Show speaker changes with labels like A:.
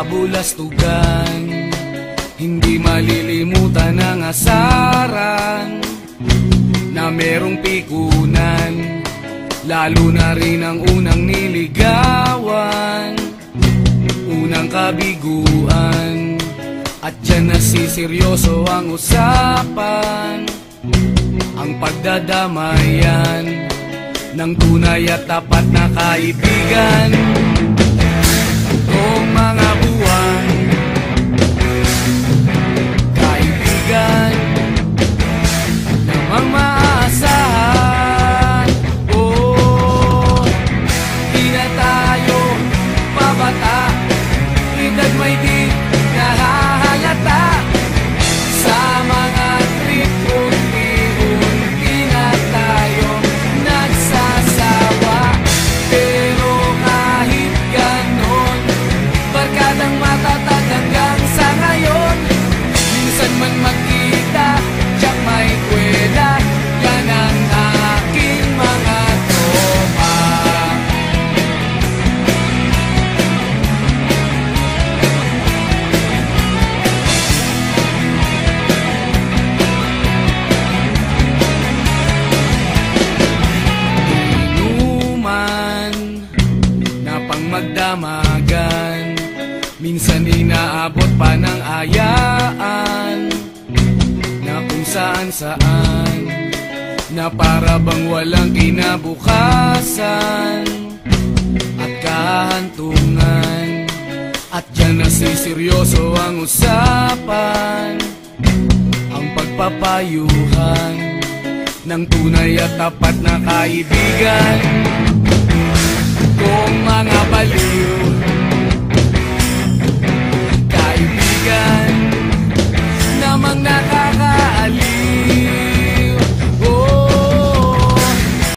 A: kabulastugan. Hindi malilimutan ang asaran na merong pikunan, lalo na rin ang unang niligawan, unang kabiguan. At dyan nasiseryoso ang usapan, ang pagdadamayan ng tunay at tapat na kaibigan. Kung mga buwan, kaibigan namang maaasahan. Oh, di na tayo mabata, edad may di nahahalata. Sa mga trip unti-unti na tayo nagsasawa. Pero kahit ganon, barkadang matatag hanggang sa ngayon. Minsan man magkita, tiyak may kwela, yan ang aking mga tropa. Inuman na pang magdamagan, minsan inaabot pa ng ayaan, na kung saan-saan, na para bang walang kinabukasan at kahantungan. At dyan nasiseryoso ang usapan, ang pagpapayuhan ng tunay at tapat na kaibigan. Kung mga baliw